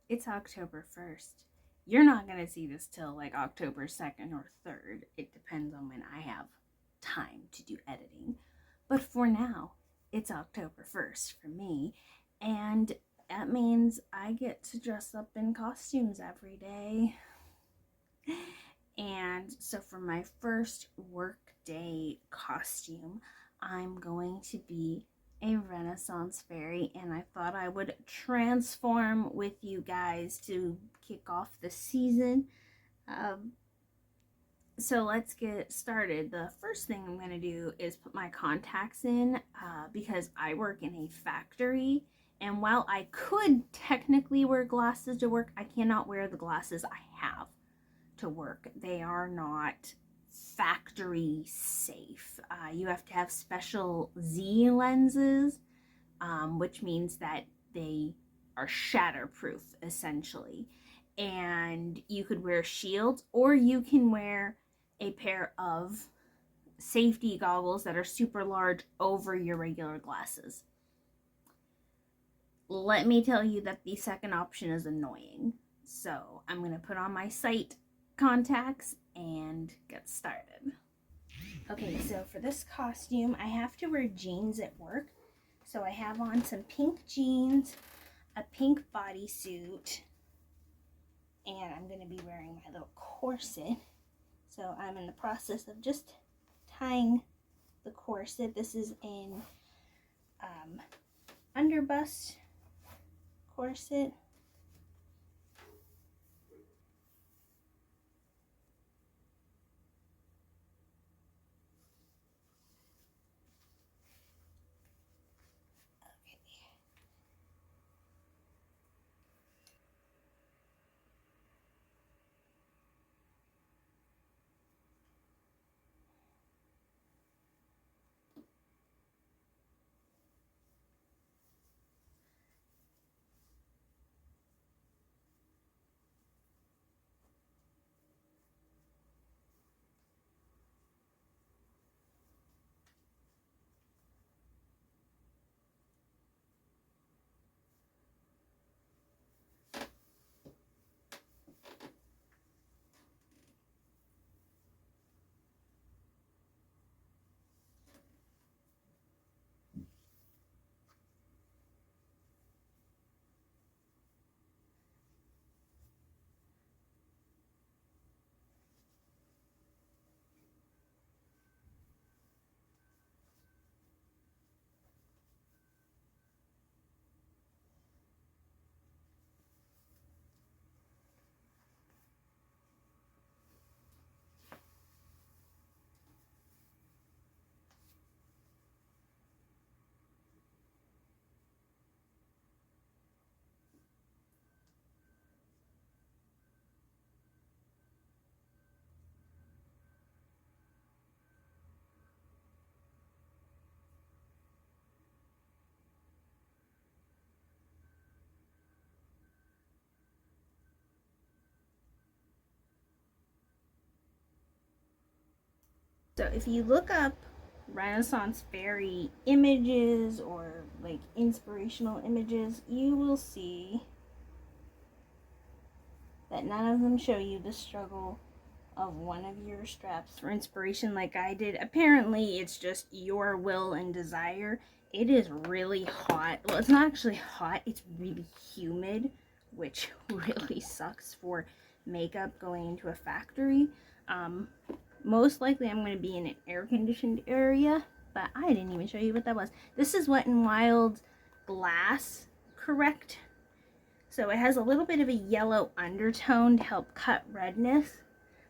it's October 1st. You're not going to see this till like October 2nd or 3rd. It depends on when I have time to do editing. But for now, it's October 1st for me. And that means I get to dress up in costumes every day. And so for my first work day costume, I'm going to be a Renaissance fairy, and I thought I would transform with you guys to kick off the season. So let's get started. The first thing I'm going to do is put my contacts in because I work in a factory, and while I could technically wear glasses to work, I cannot wear the glasses I have to work. They are not factory safe. You have to have special Z lenses, which means that they are shatterproof essentially. And you could wear shields, or you can wear a pair of safety goggles that are super large over your regular glasses. Let me tell you that the second option is annoying. So I'm going to put on my sight contacts and get started. Okay, so for this costume, I have to wear jeans at work. So I have on some pink jeans, a pink bodysuit, and I'm going to be wearing my little corset. So I'm in the process of just tying the corset. This is in underbust corset. So if you look up Renaissance fairy images or like inspirational images, you will see that none of them show you the struggle of one of your straps for inspiration like I did. Apparently it's just your will and desire. It is really hot. Well, it's not actually hot, it's really humid, which really sucks for makeup going into a factory. Most likely I'm going to be in an air-conditioned area, but I didn't even show you what that was. This is Wet n Wild Glass Correct. So it has a little bit of a yellow undertone to help cut redness,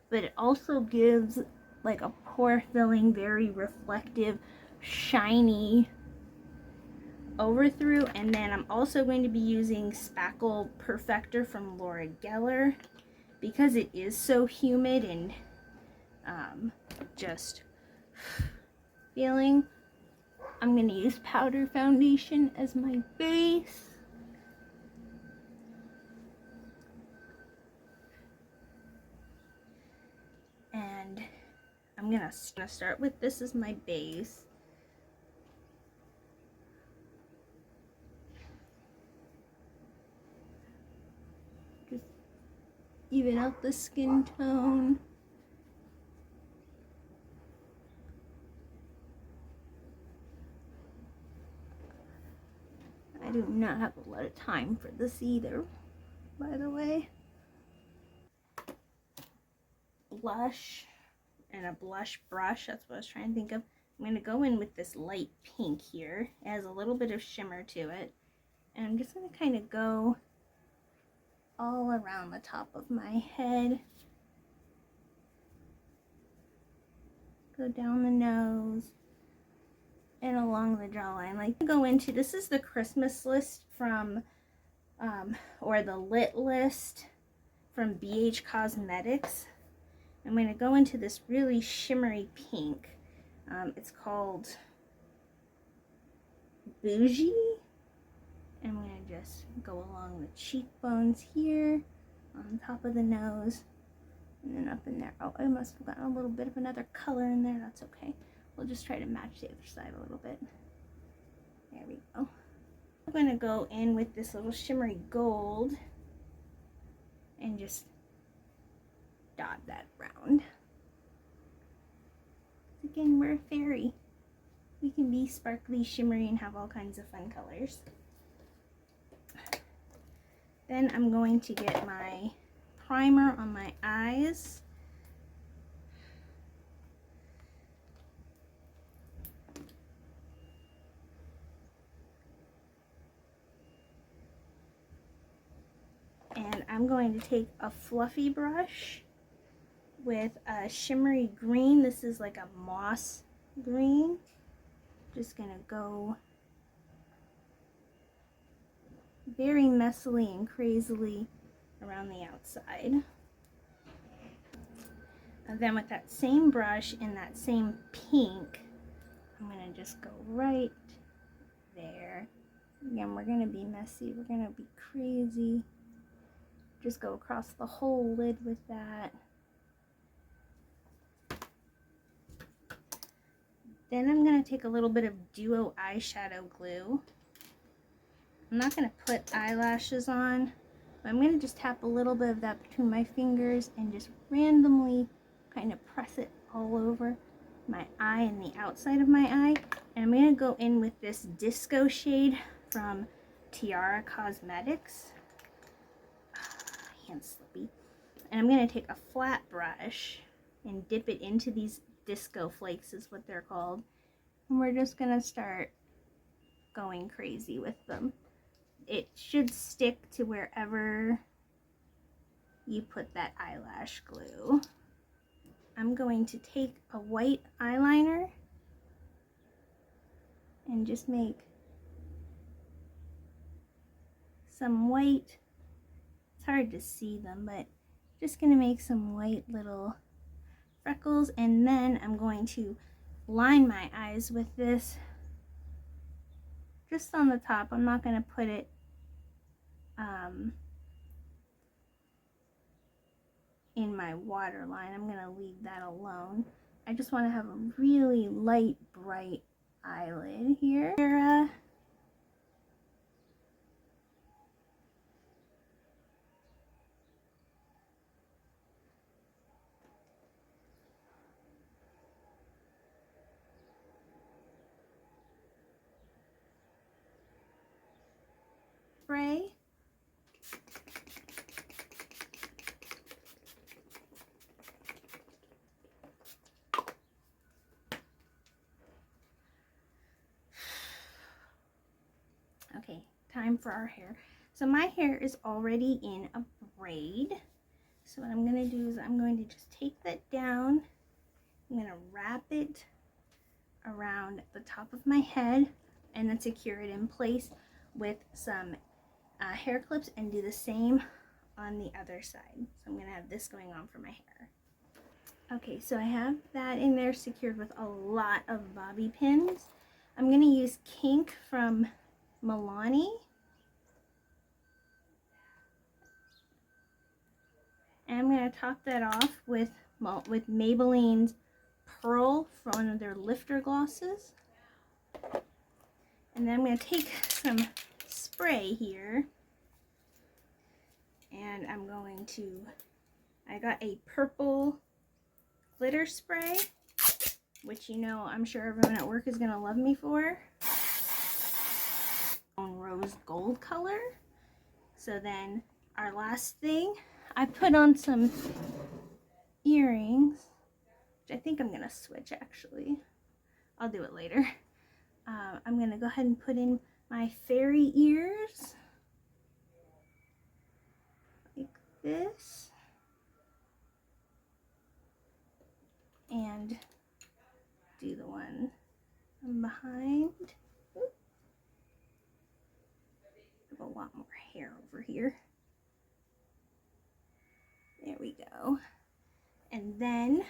but it also gives like a pore filling, very reflective, shiny overthrough. And then I'm also going to be using Spackle Perfector from Laura Geller because it is so humid and just feeling. I'm going to use powder foundation as my base. And I'm going to start with this as my base. even out the skin tone. I do not have a lot of time for this either, by the way. Blush and a blush brush, that's what I was trying to think of. I'm going to go in with this light pink here. It has a little bit of shimmer to it. And I'm just going to kind of go all around the top of my head. Go down the nose and along the jawline. Like, go into, this is the Christmas list from, or the lit list from BH Cosmetics. I'm going to go into this really shimmery pink. It's called Bougie. I'm going to just go along the cheekbones here, on top of the nose, and then up in there. Oh, I must have gotten a little bit of another color in there. That's okay. We'll just try to match the other side a little bit. There we go. I'm going to go in with this little shimmery gold and just dot that round. Again, we're a fairy. We can be sparkly, shimmery, and have all kinds of fun colors. Then I'm going to get my primer on my eyes. And I'm going to take a fluffy brush with a shimmery green. This is like a moss green. Just gonna go very messily and crazily around the outside. And then with that same brush in that same pink, I'm gonna just go right there. Again, we're gonna be messy, we're gonna be crazy. Just go across the whole lid with that. Then I'm going to take a little bit of Duo eyeshadow glue. I'm not going to put eyelashes on, but I'm going to just tap a little bit of that between my fingers and just randomly kind of press it all over my eye and the outside of my eye. And I'm going to go in with this disco shade from Tiara Cosmetics. Hand slippy. And I'm going to take a flat brush and dip it into these disco flakes is what they're called, and we're just gonna start going crazy with them. It should stick to wherever you put that eyelash glue. I'm going to take a white eyeliner and just make some white, it's hard to see them, but just gonna make some white little freckles, and then I'm going to line my eyes with this just on the top. I'm not going to put it in my waterline. I'm going to leave that alone. I just want to have a really light, bright eyelid here. Spray. Okay, time for our hair. So my hair is already in a braid. So what I'm going to do is I'm going to just take that down. I'm going to wrap it around the top of my head and then secure it in place with some hair clips and do the same on the other side. So I'm going to have this going on for my hair. Okay, so I have that in there secured with a lot of bobby pins. I'm going to use Kink from Milani. And I'm going to top that off with Maybelline's Pearl from one of their lifter glosses. And then I'm going to take some spray here, and I'm going to I got a purple glitter spray, which, you know, I'm sure everyone at work is going to love me for. Rose gold color. So then our last thing, I put on some earrings, which I think I'm going to switch actually. I'll do it later. I'm going to go ahead and put in my fairy ears. Like this. And do the one behind. Oop. I have a lot more hair over here. There we go. And then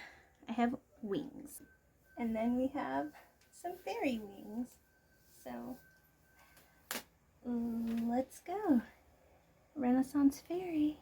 I have wings. And then we have some fairy wings. So let's go. Renaissance fairy.